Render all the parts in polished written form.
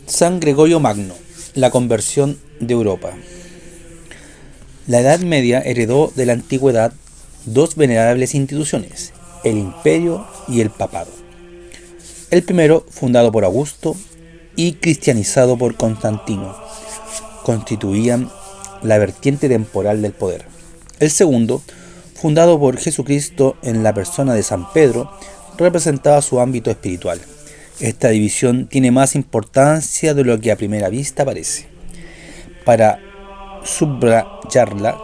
San Gregorio Magno, la conversión de Europa. La Edad Media heredó de la Antigüedad dos venerables instituciones, el Imperio y el Papado. El primero, fundado por Augusto y cristianizado por Constantino, constituían la vertiente temporal del poder. El segundo, fundado por Jesucristo en la persona de San Pedro, representaba su ámbito espiritual. Esta división tiene más importancia de lo que a primera vista parece. Para subrayarla,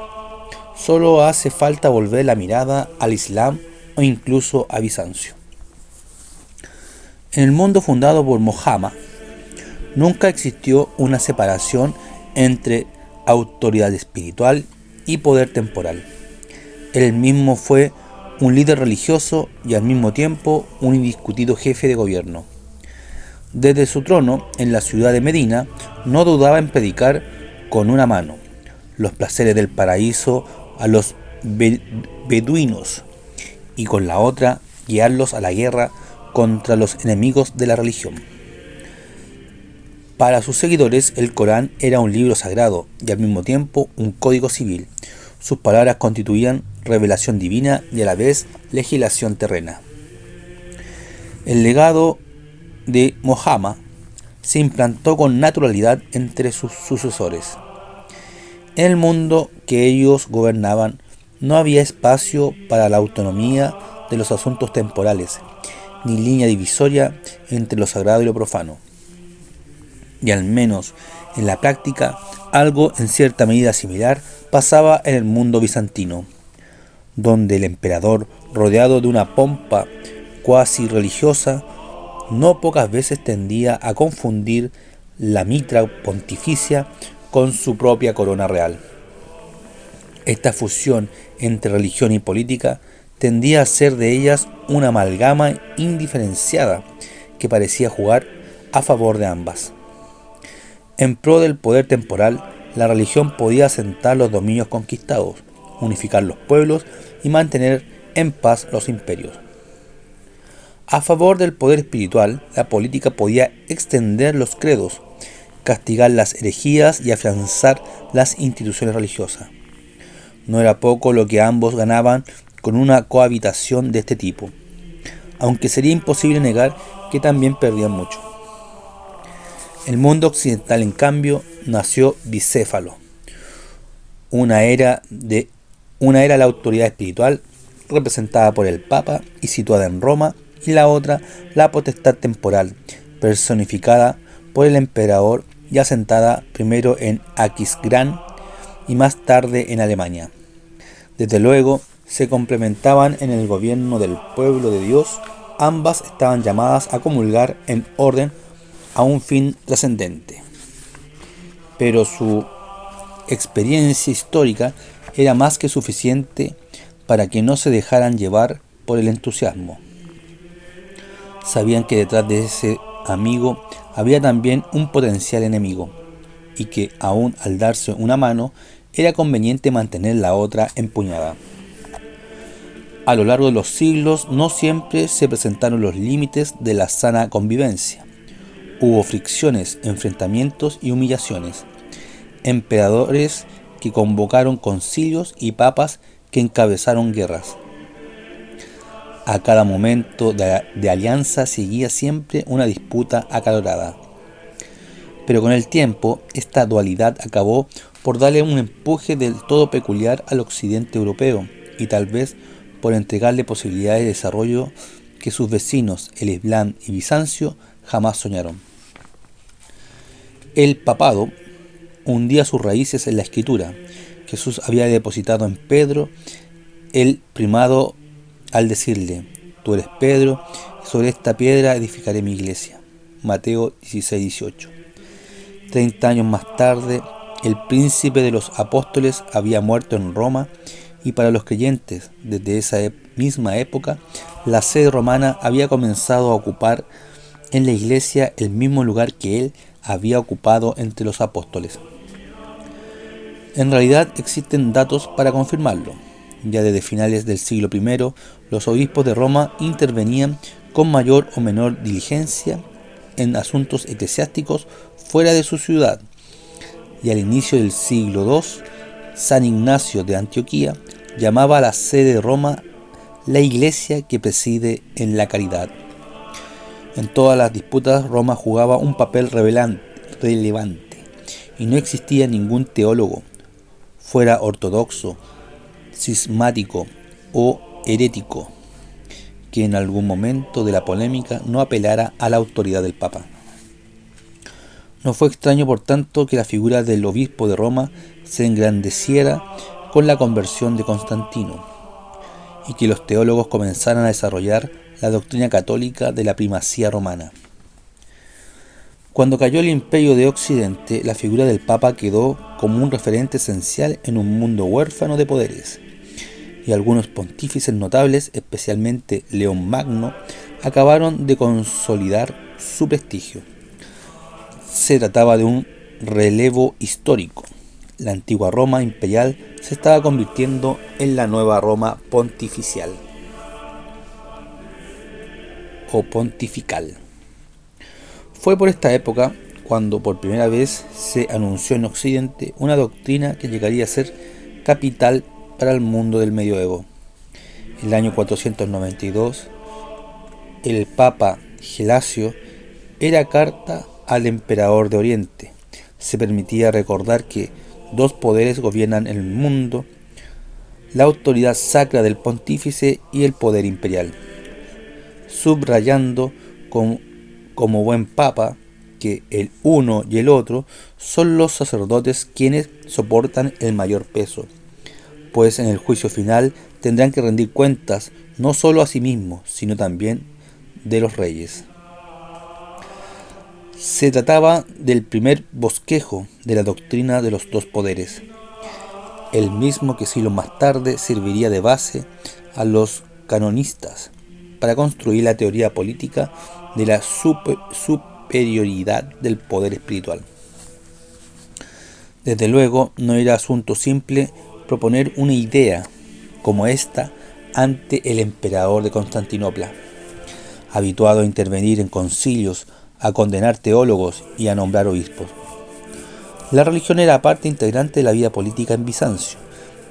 solo hace falta volver la mirada al Islam o incluso a Bizancio. En el mundo fundado por Mohammed, nunca existió una separación entre autoridad espiritual y poder temporal. Él mismo fue un líder religioso y al mismo tiempo un indiscutido jefe de gobierno. Desde su trono en la ciudad de Medina, no dudaba en predicar con una mano los placeres del paraíso a los beduinos y con la otra guiarlos a la guerra contra los enemigos de la religión. Para sus seguidores, el Corán era un libro sagrado y al mismo tiempo un código civil. Sus palabras constituían revelación divina y a la vez legislación terrena. El legado de Mohammed se implantó con naturalidad entre sus sucesores. En el mundo que ellos gobernaban no había espacio para la autonomía de los asuntos temporales, ni línea divisoria entre lo sagrado y lo profano. Y al menos en la práctica, algo en cierta medida similar pasaba en el mundo bizantino, donde el emperador, rodeado de una pompa cuasi religiosa, no pocas veces tendía a confundir la mitra pontificia con su propia corona real. Esta fusión entre religión y política tendía a ser de ellas una amalgama indiferenciada que parecía jugar a favor de ambas. En pro del poder temporal, la religión podía asentar los dominios conquistados, unificar los pueblos y mantener en paz los imperios. A favor del poder espiritual, la política podía extender los credos, castigar las herejías y afianzar las instituciones religiosas. No era poco lo que ambos ganaban con una cohabitación de este tipo, aunque sería imposible negar que también perdían mucho. El mundo occidental, en cambio, nació bicéfalo. Una era la autoridad espiritual, representada por el Papa y situada en Roma, y la otra, la potestad temporal, personificada por el emperador y asentada primero en Aquisgrán y más tarde en Alemania. Desde luego, se complementaban en el gobierno del pueblo de Dios. Ambas estaban llamadas a comulgar en orden a un fin trascendente. Pero su experiencia histórica era más que suficiente para que no se dejaran llevar por el entusiasmo. Sabían que detrás de ese amigo había también un potencial enemigo, y que aún al darse una mano, era conveniente mantener la otra empuñada. A lo largo de los siglos no siempre se presentaron los límites de la sana convivencia. Hubo fricciones, enfrentamientos y humillaciones. Emperadores que convocaron concilios y papas que encabezaron guerras. A cada momento de alianza seguía siempre una disputa acalorada. Pero con el tiempo, esta dualidad acabó por darle un empuje del todo peculiar al occidente europeo y tal vez por entregarle posibilidades de desarrollo que sus vecinos, el Islam y Bizancio, jamás soñaron. El papado hundía sus raíces en la escritura. Jesús había depositado en Pedro el primado al decirle: tú eres Pedro, y sobre esta piedra edificaré mi iglesia. Mateo 16:18. 30 años más tarde, el príncipe de los apóstoles había muerto en Roma, y para los creyentes, desde esa misma época, la sede romana había comenzado a ocupar en la iglesia el mismo lugar que él había ocupado entre los apóstoles. En realidad existen datos para confirmarlo. Ya desde finales del siglo I, los obispos de Roma intervenían con mayor o menor diligencia en asuntos eclesiásticos fuera de su ciudad, y al inicio del siglo II, San Ignacio de Antioquía llamaba a la sede de Roma la iglesia que preside en la caridad. En todas las disputas Roma jugaba un papel relevante, y no existía ningún teólogo, fuera ortodoxo, cismático o herético, que en algún momento de la polémica no apelara a la autoridad del Papa. No fue extraño, por tanto, que la figura del obispo de Roma se engrandeciera con la conversión de Constantino, y que los teólogos comenzaran a desarrollar la doctrina católica de la primacía romana. Cuando cayó el Imperio de Occidente, la figura del Papa quedó como un referente esencial en un mundo huérfano de poderes, y algunos pontífices notables, especialmente León Magno, acabaron de consolidar su prestigio. Se trataba de un relevo histórico. La antigua Roma imperial se estaba convirtiendo en la nueva Roma pontificial o pontifical. Fue por esta época cuando por primera vez se anunció en Occidente una doctrina que llegaría a ser capital para el mundo del medioevo. En el año 492, el Papa Gelasio era carta al emperador de Oriente. Se permitía recordar que dos poderes gobiernan el mundo: la autoridad sacra del pontífice y el poder imperial, subrayando como buen papa que el uno y el otro son los sacerdotes quienes soportan el mayor peso, pues en el juicio final tendrán que rendir cuentas no solo a sí mismos, sino también de los reyes. Se trataba del primer bosquejo de la doctrina de los dos poderes, el mismo que siglos más tarde serviría de base a los canonistas para construir la teoría política de la superioridad del poder espiritual. Desde luego, no era asunto simple proponer una idea como esta ante el emperador de Constantinopla, habituado a intervenir en concilios, a condenar teólogos y a nombrar obispos. La religión era parte integrante de la vida política en Bizancio,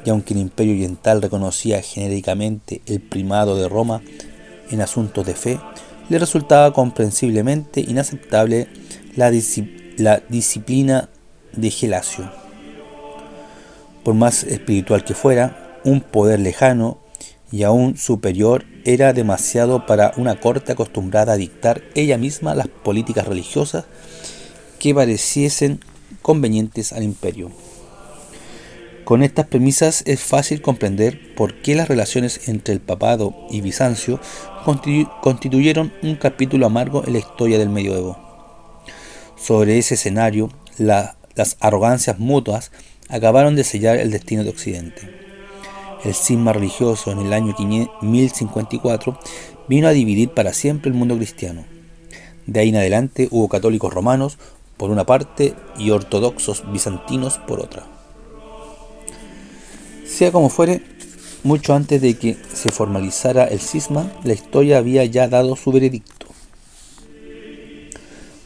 y aunque el Imperio Oriental reconocía genéricamente el primado de Roma en asuntos de fe, le resultaba comprensiblemente inaceptable la disciplina de Gelasio. Por más espiritual que fuera, un poder lejano y aún superior era demasiado para una corte acostumbrada a dictar ella misma las políticas religiosas que pareciesen convenientes al imperio. Con estas premisas es fácil comprender por qué las relaciones entre el papado y Bizancio constituyeron un capítulo amargo en la historia del medioevo. Sobre ese escenario, las arrogancias mutuas acabaron de sellar el destino de Occidente. El cisma religioso en el año 1054 vino a dividir para siempre el mundo cristiano. De ahí en adelante hubo católicos romanos por una parte y ortodoxos bizantinos por otra. Sea como fuere, mucho antes de que se formalizara el cisma, la historia había ya dado su veredicto.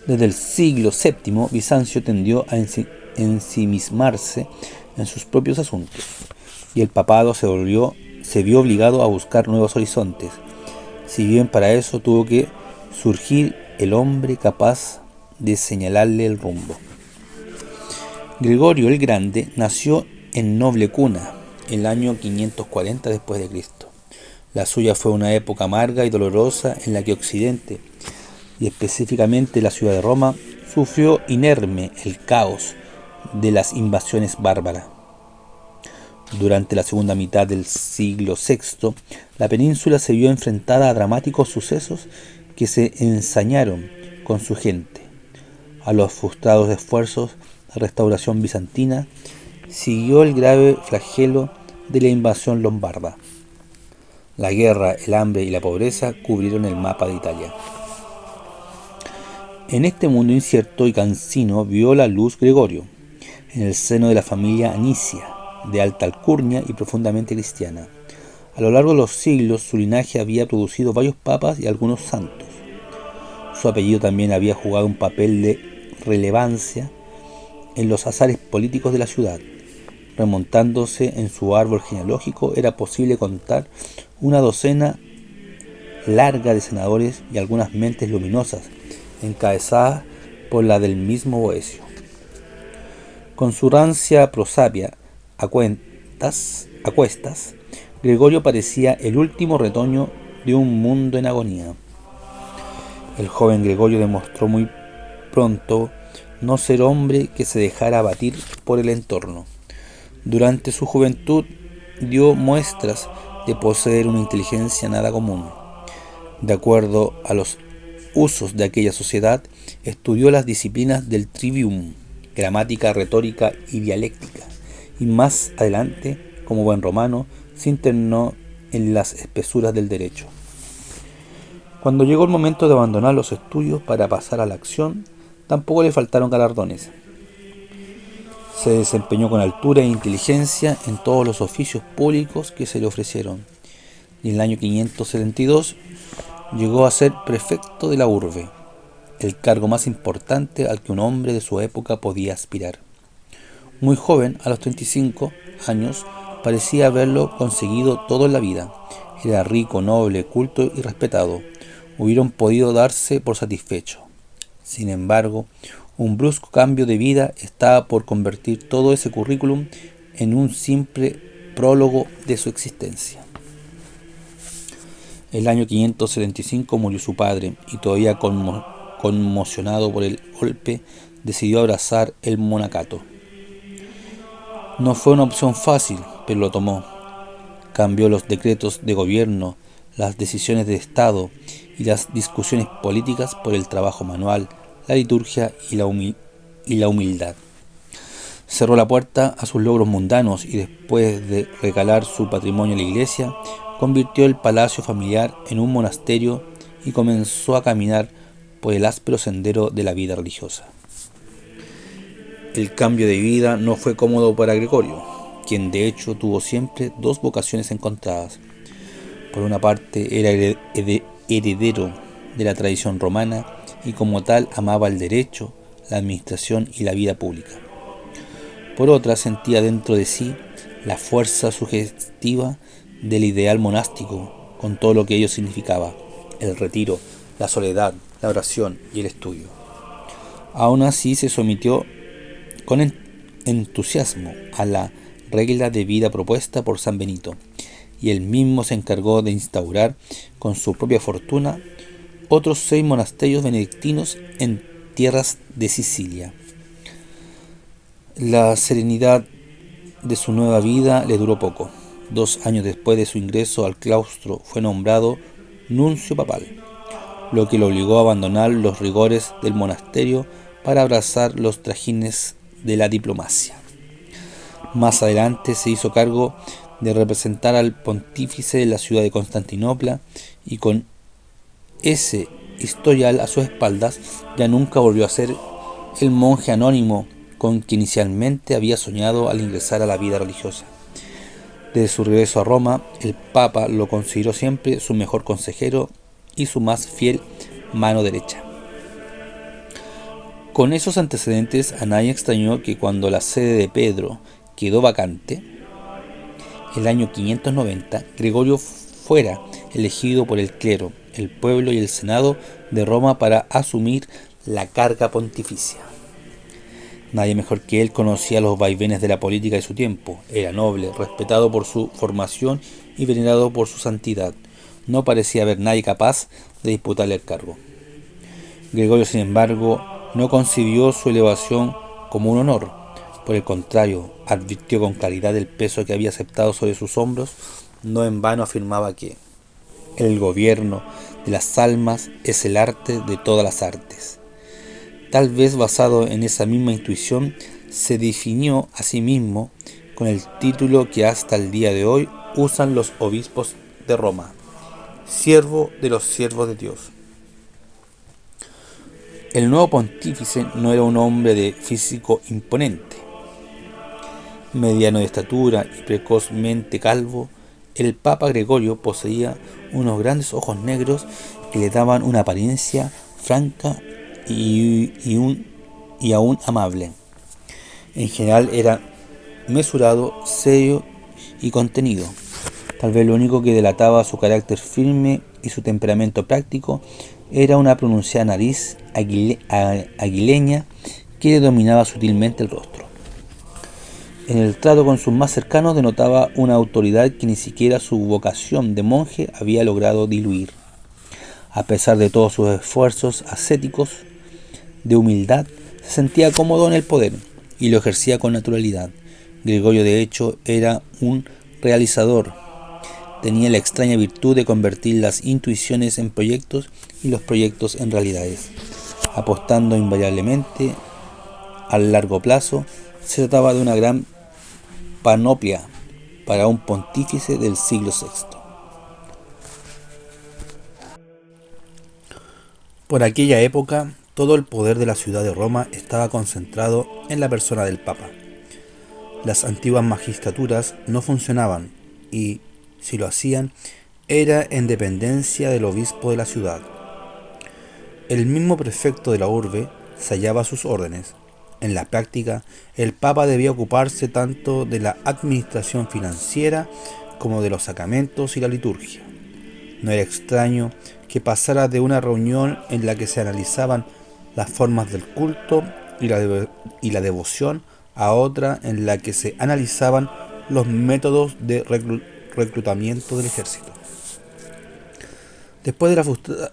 Desde el siglo VII, Bizancio tendió a ensimismarse en sus propios asuntos, y el papado se vio obligado a buscar nuevos horizontes, si bien para eso tuvo que surgir el hombre capaz de señalarle el rumbo. Gregorio el Grande nació en noble cuna, el año 540 después de Cristo. La suya fue una época amarga y dolorosa en la que Occidente, y específicamente la ciudad de Roma, sufrió inerme el caos de las invasiones bárbaras. Durante la segunda mitad del siglo VI, la península se vio enfrentada a dramáticos sucesos que se ensañaron con su gente. A los frustrados esfuerzos de restauración bizantina siguió el grave flagelo de la invasión lombarda. La guerra, el hambre y la pobreza cubrieron el mapa de Italia. En este mundo incierto y cansino vio la luz Gregorio, en el seno de la familia Anicia, de alta alcurnia y profundamente cristiana. A lo largo de los siglos, su linaje había producido varios papas y algunos santos. Su apellido también había jugado un papel de relevancia en los azares políticos de la ciudad. Remontándose en su árbol genealógico, era posible contar una docena larga de senadores y algunas mentes luminosas, encabezadas por la del mismo Boecio. Con su rancia prosapia a cuestas, Gregorio parecía el último retoño de un mundo en agonía. El joven Gregorio demostró muy pronto no ser hombre que se dejara abatir por el entorno. Durante su juventud dio muestras de poseer una inteligencia nada común. De acuerdo a los usos de aquella sociedad, estudió las disciplinas del trivium, gramática, retórica y dialéctica, y más adelante, como buen romano, se internó en las espesuras del derecho. Cuando llegó el momento de abandonar los estudios para pasar a la acción, tampoco le faltaron galardones. Se desempeñó con altura e inteligencia en todos los oficios públicos que se le ofrecieron, y en el año 572 llegó a ser prefecto de la urbe, el cargo más importante al que un hombre de su época podía aspirar. Muy joven, a los 35 años, parecía haberlo conseguido todo en la vida. Era rico, noble, culto y respetado. Hubieron podido darse por satisfecho. Sin embargo, un brusco cambio de vida estaba por convertir todo ese currículum en un simple prólogo de su existencia. El año 575 murió su padre y todavía conmocionado por el golpe, decidió abrazar el monacato. No fue una opción fácil, pero lo tomó. Cambió los decretos de gobierno, las decisiones de Estado y las discusiones políticas por el trabajo manual, la liturgia y la humildad. Cerró la puerta a sus logros mundanos y después de regalar su patrimonio a la iglesia, convirtió el palacio familiar en un monasterio y comenzó a caminar por el áspero sendero de la vida religiosa. El cambio de vida no fue cómodo para Gregorio, quien de hecho tuvo siempre dos vocaciones encontradas. Por una parte era heredero de la tradición romana y como tal amaba el derecho, la administración y la vida pública. Por otra sentía dentro de sí la fuerza sugestiva del ideal monástico, con todo lo que ello significaba: el retiro, la soledad, la oración y el estudio. Aún así se sometió con entusiasmo a la regla de vida propuesta por San Benito, y él mismo se encargó de instaurar con su propia fortuna otros 6 monasterios benedictinos en tierras de Sicilia. La serenidad de su nueva vida le duró poco. 2 años después de su ingreso al claustro fue nombrado nuncio papal, lo que lo obligó a abandonar los rigores del monasterio para abrazar los trajines de la diplomacia. Más adelante se hizo cargo de representar al pontífice en la ciudad de Constantinopla y con ese historial a sus espaldas ya nunca volvió a ser el monje anónimo con que inicialmente había soñado al ingresar a la vida religiosa. Desde su regreso a Roma, el Papa lo consideró siempre su mejor consejero y su más fiel mano derecha. Con esos antecedentes, a nadie extrañó que cuando la sede de Pedro quedó vacante, el año 590, Gregorio fuera elegido por el clero, el pueblo y el senado de Roma para asumir la carga pontificia. Nadie mejor que él conocía los vaivenes de la política de su tiempo. Era noble, respetado por su formación y venerado por su santidad. No parecía haber nadie capaz de disputarle el cargo. Gregorio, sin embargo, no concibió su elevación como un honor. Por el contrario, advirtió con claridad el peso que había aceptado sobre sus hombros. No en vano afirmaba que el gobierno de las almas es el arte de todas las artes. Tal vez basado en esa misma intuición, se definió a sí mismo con el título que hasta el día de hoy usan los obispos de Roma: siervo de los siervos de Dios. El nuevo pontífice no era un hombre de físico imponente. Mediano de estatura y precozmente calvo, el Papa Gregorio poseía unos grandes ojos negros que le daban una apariencia franca y aún amable. En general era mesurado, serio y contenido. Tal vez lo único que delataba su carácter firme y su temperamento práctico era una pronunciada nariz aguileña que le dominaba sutilmente el rostro. En el trato con sus más cercanos denotaba una autoridad que ni siquiera su vocación de monje había logrado diluir. A pesar de todos sus esfuerzos ascéticos de humildad, se sentía cómodo en el poder y lo ejercía con naturalidad. Gregorio, de hecho, era un realizador. Tenía la extraña virtud de convertir las intuiciones en proyectos y los proyectos en realidades. Apostando invariablemente al largo plazo, se trataba de una gran panoplia para un pontífice del siglo VI. Por aquella época, todo el poder de la ciudad de Roma estaba concentrado en la persona del Papa. Las antiguas magistraturas no funcionaban y, si lo hacían, era en dependencia del obispo de la ciudad. El mismo prefecto de la urbe se hallaba a sus órdenes. En la práctica, el Papa debía ocuparse tanto de la administración financiera como de los sacramentos y la liturgia. No era extraño que pasara de una reunión en la que se analizaban las formas del culto y la devoción a otra en la que se analizaban los métodos de reclutamiento del ejército. Después de la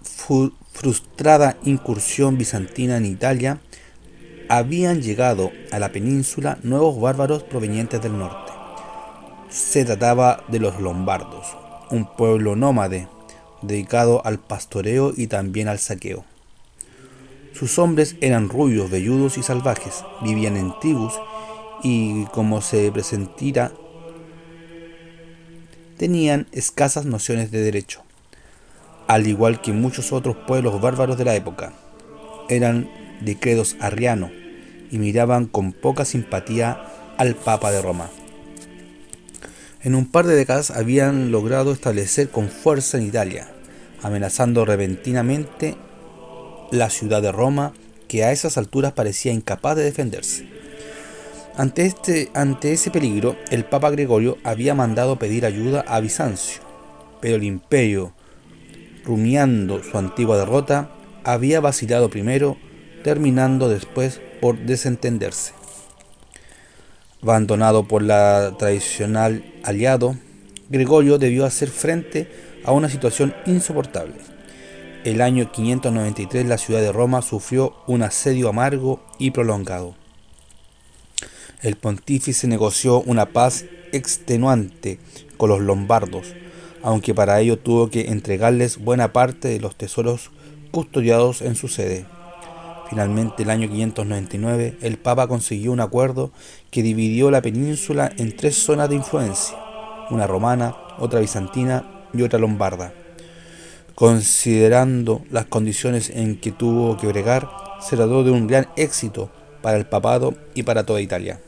frustrada incursión bizantina en Italia, habían llegado a la península nuevos bárbaros provenientes del norte. Se trataba de los lombardos, un pueblo nómade dedicado al pastoreo y también al saqueo. Sus hombres eran rubios, velludos y salvajes, vivían en tribus y, como se presentira, tenían escasas nociones de derecho. Al igual que muchos otros pueblos bárbaros de la época, eran de credos arriano y miraban con poca simpatía al Papa de Roma. En un par de décadas habían logrado establecer con fuerza en Italia, amenazando repentinamente la ciudad de Roma, que a esas alturas parecía incapaz de defenderse. Ante ese peligro, el Papa Gregorio había mandado pedir ayuda a Bizancio, pero el imperio, rumiando su antigua derrota, había vacilado primero, terminando después por desentenderse. Abandonado por la tradicional aliado, Gregorio debió hacer frente a una situación insoportable. El año 593 la ciudad de Roma sufrió un asedio amargo y prolongado. El pontífice negoció una paz extenuante con los lombardos, aunque para ello tuvo que entregarles buena parte de los tesoros custodiados en su sede. Finalmente, el año 599, el Papa consiguió un acuerdo que dividió la península en 3 zonas de influencia, una romana, otra bizantina y otra lombarda. Considerando las condiciones en que tuvo que bregar, se trató de un gran éxito para el papado y para toda Italia.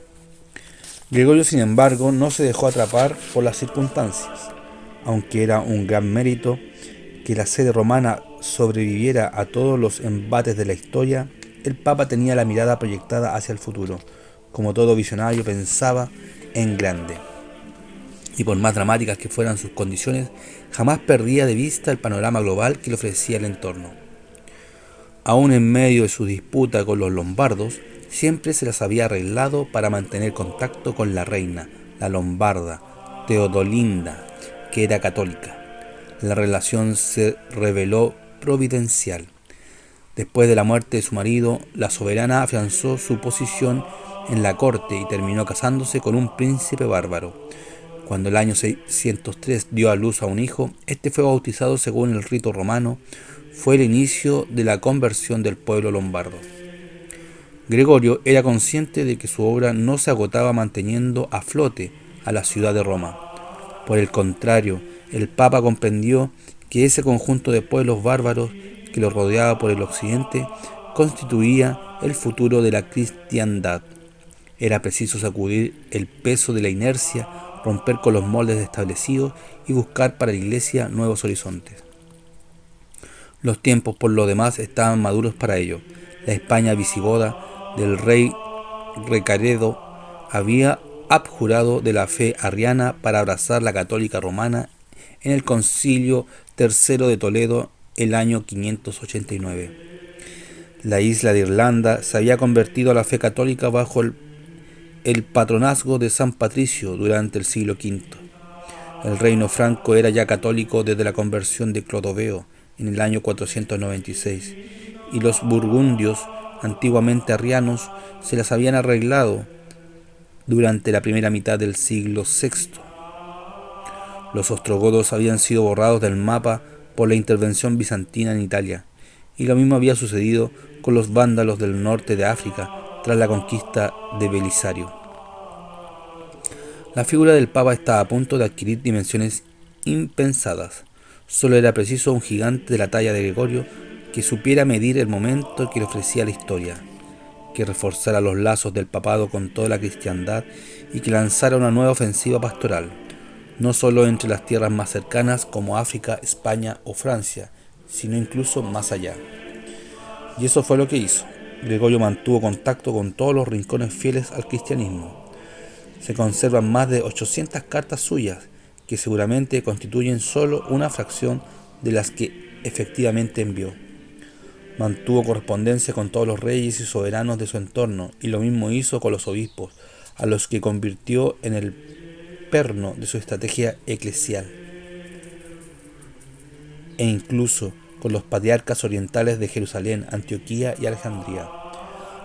Gregorio, sin embargo, no se dejó atrapar por las circunstancias. Aunque era un gran mérito que la sede romana sobreviviera a todos los embates de la historia, el Papa tenía la mirada proyectada hacia el futuro. Como todo visionario, pensaba en grande. Y por más dramáticas que fueran sus condiciones, jamás perdía de vista el panorama global que le ofrecía el entorno. Aún en medio de su disputa con los lombardos, siempre se las había arreglado para mantener contacto con la reina, la lombarda, Teodolinda, que era católica. La relación se reveló providencial. Después de la muerte de su marido, la soberana afianzó su posición en la corte y terminó casándose con un príncipe bárbaro. Cuando el año 603 dio a luz a un hijo, este fue bautizado según el rito romano. Fue el inicio de la conversión del pueblo lombardo. Gregorio era consciente de que su obra no se agotaba manteniendo a flote a la ciudad de Roma. Por el contrario, el Papa comprendió que ese conjunto de pueblos bárbaros que lo rodeaba por el occidente constituía el futuro de la cristiandad. Era preciso sacudir el peso de la inercia, romper con los moldes establecidos y buscar para la Iglesia nuevos horizontes. Los tiempos, por lo demás, estaban maduros para ello. La España visigoda del rey Recaredo había abjurado de la fe arriana para abrazar la católica romana en el Concilio III de Toledo el año 589. La isla de Irlanda se había convertido a la fe católica bajo el patronazgo de San Patricio durante el siglo V. El reino franco era ya católico desde la conversión de Clodoveo en el año 496, y los burgundios, antiguamente arrianos, se las habían arreglado durante la primera mitad del siglo VI. Los ostrogodos habían sido borrados del mapa por la intervención bizantina en Italia, y lo mismo había sucedido con los vándalos del norte de África tras la conquista de Belisario. La figura del Papa estaba a punto de adquirir dimensiones impensadas. Solo era preciso un gigante de la talla de Gregorio que supiera medir el momento que le ofrecía la historia, que reforzara los lazos del papado con toda la cristiandad y que lanzara una nueva ofensiva pastoral, no solo entre las tierras más cercanas como África, España o Francia, sino incluso más allá. Y eso fue lo que hizo. Gregorio mantuvo contacto con todos los rincones fieles al cristianismo. Se conservan más de 800 cartas suyas, que seguramente constituyen solo una fracción de las que efectivamente envió. Mantuvo correspondencia con todos los reyes y soberanos de su entorno, y lo mismo hizo con los obispos, a los que convirtió en el perno de su estrategia eclesial, e incluso con los patriarcas orientales de Jerusalén, Antioquía y Alejandría.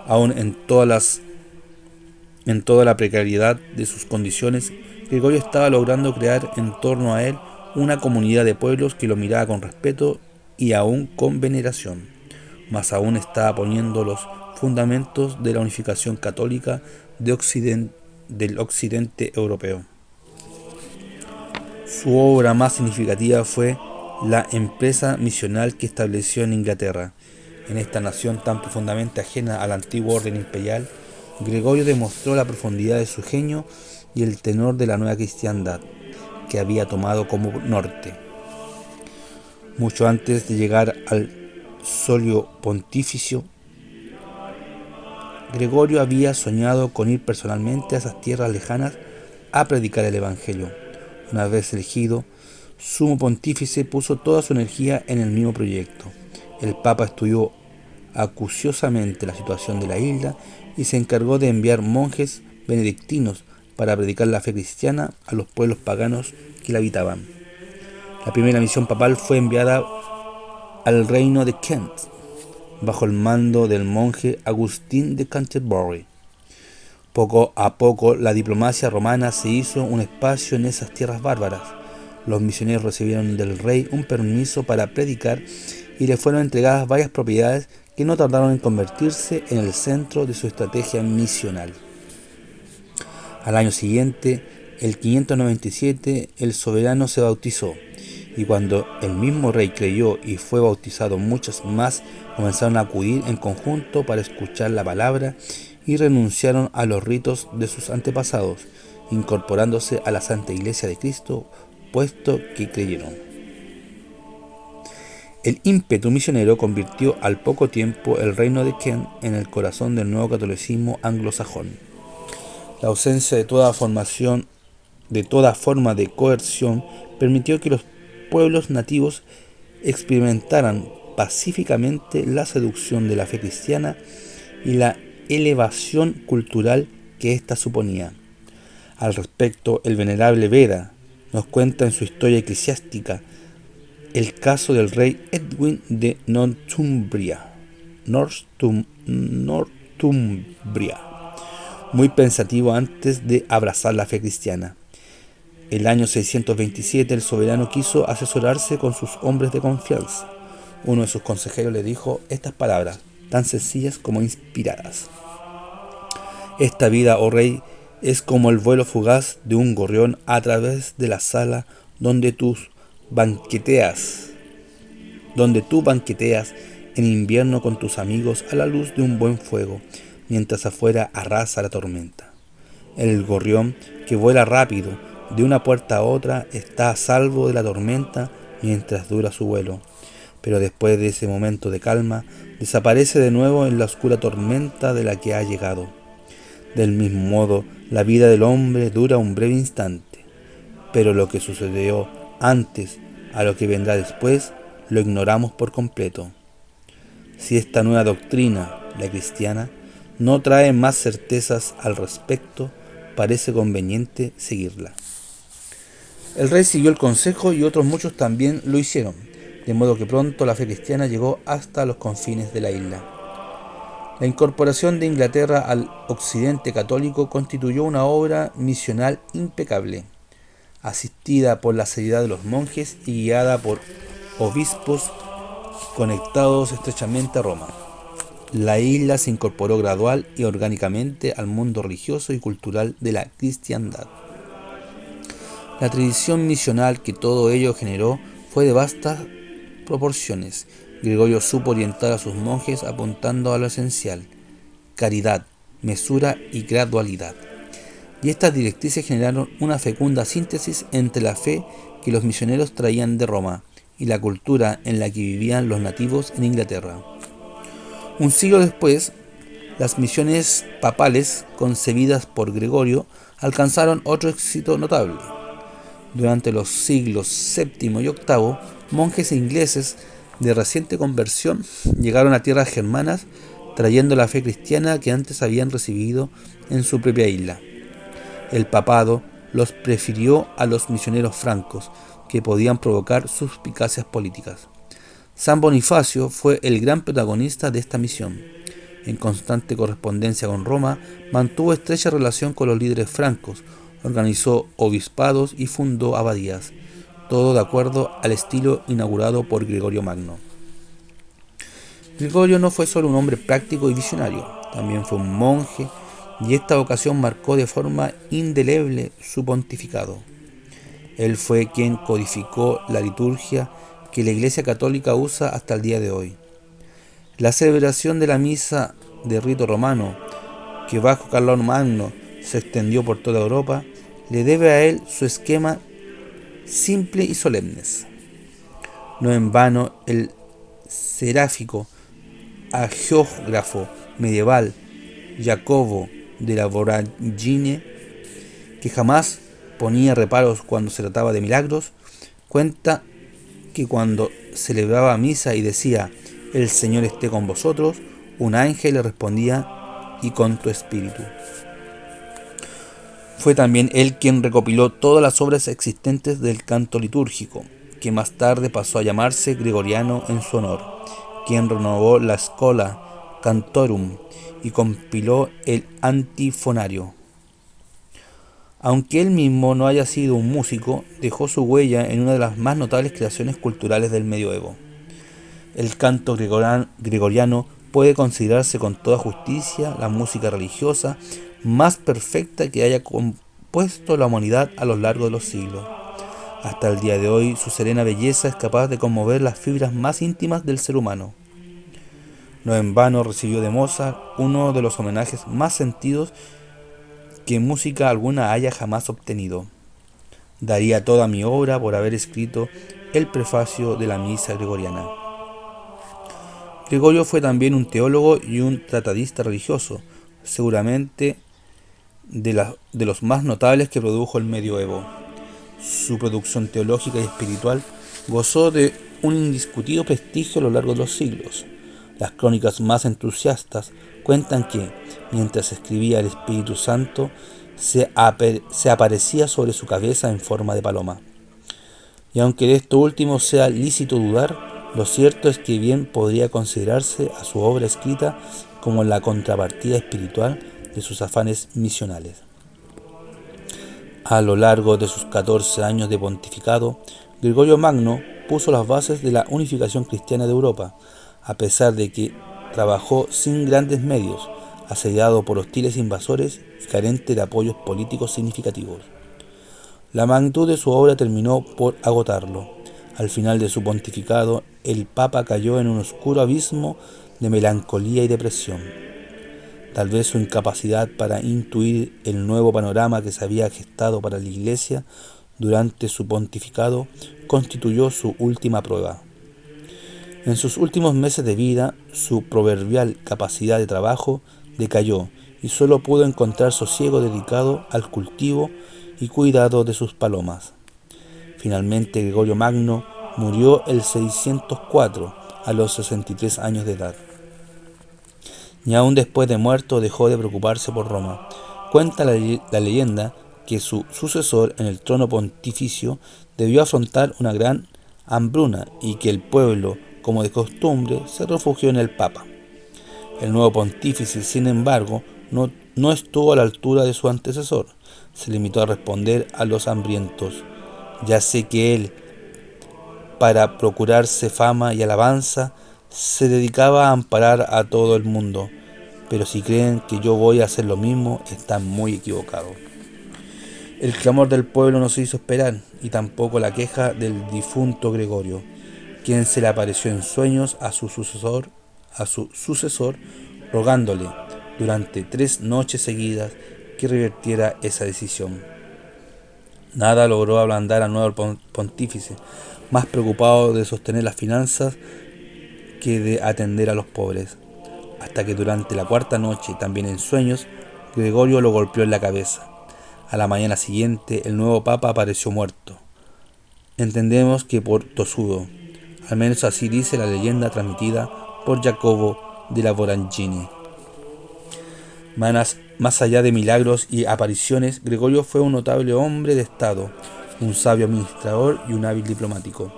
Aún en toda la precariedad de sus condiciones, Gregorio estaba logrando crear en torno a él una comunidad de pueblos que lo miraba con respeto y aún con veneración. Más aún estaba poniendo los fundamentos de la unificación católica del occidente europeo. Su obra más significativa fue la empresa misional que estableció en Inglaterra. En esta nación tan profundamente ajena al antiguo orden imperial, Gregorio demostró la profundidad de su genio y el tenor de la nueva cristiandad, que había tomado como norte. Mucho antes de llegar al solio pontificio, Gregorio había soñado con ir personalmente a esas tierras lejanas a predicar el Evangelio. Una vez elegido sumo pontífice, puso toda su energía en el mismo proyecto. El Papa estudió acuciosamente la situación de la isla y se encargó de enviar monjes benedictinos para predicar la fe cristiana a los pueblos paganos que la habitaban. La primera misión papal fue enviada al reino de Kent, bajo el mando del monje Agustín de Canterbury. Poco a poco la diplomacia romana se hizo un espacio en esas tierras bárbaras. Los misioneros recibieron del rey un permiso para predicar y le fueron entregadas varias propiedades que no tardaron en convertirse en el centro de su estrategia misional. Al año siguiente, el 597, el soberano se bautizó, y cuando el mismo rey creyó y fue bautizado, muchos más comenzaron a acudir en conjunto para escuchar la palabra y renunciaron a los ritos de sus antepasados, incorporándose a la Santa Iglesia de Cristo, puesto que creyeron. El ímpetu misionero convirtió al poco tiempo el reino de Kent en el corazón del nuevo catolicismo anglosajón. La ausencia de toda forma de coerción permitió que los pueblos nativos experimentaran pacíficamente la seducción de la fe cristiana y la elevación cultural que ésta suponía. Al respecto, el venerable Beda nos cuenta en su historia eclesiástica el caso del rey Edwin de Northumbria, muy pensativo antes de abrazar la fe cristiana. El año 627 el soberano quiso asesorarse con sus hombres de confianza. Uno de sus consejeros le dijo estas palabras, tan sencillas como inspiradas: esta vida, oh rey, es como el vuelo fugaz de un gorrión a través de la sala donde tú banqueteas en invierno con tus amigos a la luz de un buen fuego, mientras afuera arrasa la tormenta. El gorrión, que vuela rápido de una puerta a otra, está a salvo de la tormenta mientras dura su vuelo, pero después de ese momento de calma, desaparece de nuevo en la oscura tormenta de la que ha llegado. Del mismo modo, la vida del hombre dura un breve instante, pero lo que sucedió antes a lo que vendrá después, lo ignoramos por completo. Si esta nueva doctrina, la cristiana, no trae más certezas al respecto, parece conveniente seguirla. El rey siguió el consejo y otros muchos también lo hicieron, de modo que pronto la fe cristiana llegó hasta los confines de la isla. La incorporación de Inglaterra al occidente católico constituyó una obra misional impecable, asistida por la seriedad de los monjes y guiada por obispos conectados estrechamente a Roma. La isla se incorporó gradual y orgánicamente al mundo religioso y cultural de la cristiandad. La tradición misional que todo ello generó fue de vastas proporciones. Gregorio supo orientar a sus monjes apuntando a lo esencial: caridad, mesura y gradualidad. Y estas directrices generaron una fecunda síntesis entre la fe que los misioneros traían de Roma y la cultura en la que vivían los nativos en Inglaterra. Un siglo después, las misiones papales concebidas por Gregorio alcanzaron otro éxito notable. Durante los siglos VII y VIII, monjes ingleses de reciente conversión llegaron a tierras germanas trayendo la fe cristiana que antes habían recibido en su propia isla. El papado los prefirió a los misioneros francos, que podían provocar suspicacias políticas. San Bonifacio fue el gran protagonista de esta misión. En constante correspondencia con Roma, mantuvo estrecha relación con los líderes francos, organizó obispados y fundó abadías, todo de acuerdo al estilo inaugurado por Gregorio Magno. Gregorio no fue solo un hombre práctico y visionario, también fue un monje, y esta vocación marcó de forma indeleble su pontificado. Él fue quien codificó la liturgia que la Iglesia Católica usa hasta el día de hoy. La celebración de la misa de rito romano, que bajo Carlomagno se extendió por toda Europa, le debe a él su esquema simple y solemnes. No en vano el seráfico hagiógrafo medieval Jacobo de la Voragine, que jamás ponía reparos cuando se trataba de milagros, cuenta que cuando celebraba misa y decía: "El Señor esté con vosotros", un ángel le respondía: "Y con tu espíritu". Fue también él quien recopiló todas las obras existentes del canto litúrgico, que más tarde pasó a llamarse gregoriano en su honor, quien renovó la Schola Cantorum y compiló el Antifonario. Aunque él mismo no haya sido un músico, dejó su huella en una de las más notables creaciones culturales del medioevo. El canto gregoriano puede considerarse con toda justicia la música religiosa más perfecta que haya compuesto la humanidad a lo largo de los siglos. Hasta el día de hoy, su serena belleza es capaz de conmover las fibras más íntimas del ser humano. No en vano recibió de Mozart uno de los homenajes más sentidos que música alguna haya jamás obtenido. Daría toda mi obra por haber escrito el prefacio de la misa gregoriana. Gregorio fue también un teólogo y un tratadista religioso, seguramente de los más notables que produjo el medioevo. Su producción teológica y espiritual gozó de un indiscutido prestigio a lo largo de los siglos. Las crónicas más entusiastas cuentan que, mientras escribía, el Espíritu Santo se aparecía sobre su cabeza en forma de paloma. Y aunque de esto último sea lícito dudar, lo cierto es que bien podría considerarse a su obra escrita como la contrapartida espiritual de sus afanes misionales. A lo largo de sus 14 años de pontificado, Gregorio Magno puso las bases de la unificación cristiana de Europa, a pesar de que trabajó sin grandes medios, asediado por hostiles invasores y carente de apoyos políticos significativos. La magnitud de su obra terminó por agotarlo. Al final de su pontificado, el Papa cayó en un oscuro abismo de melancolía y depresión. Tal vez su incapacidad para intuir el nuevo panorama que se había gestado para la Iglesia durante su pontificado constituyó su última prueba. En sus últimos meses de vida, su proverbial capacidad de trabajo decayó y solo pudo encontrar sosiego dedicado al cultivo y cuidado de sus palomas. Finalmente, Gregorio Magno murió el 604 a los 63 años de edad. Y aún después de muerto dejó de preocuparse por Roma. Cuenta la leyenda que su sucesor en el trono pontificio debió afrontar una gran hambruna y que el pueblo, como de costumbre, se refugió en el Papa. El nuevo pontífice, sin embargo, no estuvo a la altura de su antecesor. Se limitó a responder a los hambrientos. Ya sé que él, para procurarse fama y alabanza, se dedicaba a amparar a todo el mundo. Pero si creen que yo voy a hacer lo mismo, están muy equivocados. El clamor del pueblo no se hizo esperar, y tampoco la queja del difunto Gregorio, quien se le apareció en sueños a su sucesor, rogándole durante 3 noches seguidas que revirtiera esa decisión. Nada logró ablandar al nuevo pontífice, más preocupado de sostener las finanzas que de atender a los pobres, hasta que durante la 4ª noche, también en sueños, Gregorio lo golpeó en la cabeza. A la mañana siguiente, el nuevo papa apareció muerto. Entendemos que por tosudo, al menos así dice la leyenda transmitida por Jacobo de la Voragine. Más allá de milagros y apariciones, Gregorio fue un notable hombre de Estado, un sabio administrador y un hábil diplomático.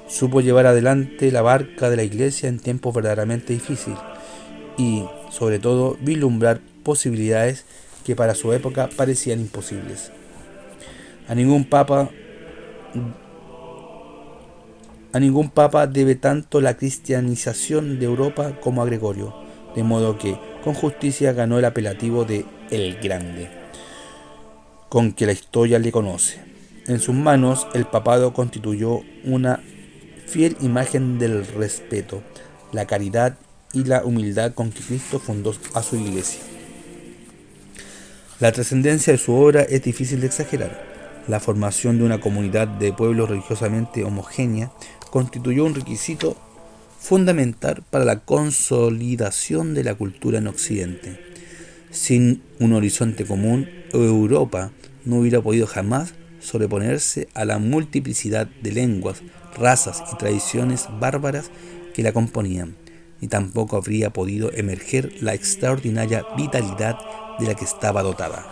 Supo llevar adelante la barca de la Iglesia en tiempos verdaderamente difíciles y, sobre todo, vislumbrar posibilidades que para su época parecían imposibles. A ningún papa debe tanto la cristianización de Europa como a Gregorio, de modo que, con justicia, ganó el apelativo de El Grande, con que la historia le conoce. En sus manos, el papado constituyó una fiel imagen del respeto, la caridad y la humildad con que Cristo fundó a su iglesia. La trascendencia de su obra es difícil de exagerar. La formación de una comunidad de pueblos religiosamente homogénea constituyó un requisito fundamental para la consolidación de la cultura en Occidente. Sin un horizonte común, Europa no hubiera podido jamás sobreponerse a la multiplicidad de lenguas, razas y tradiciones bárbaras que la componían, ni tampoco habría podido emerger la extraordinaria vitalidad de la que estaba dotada.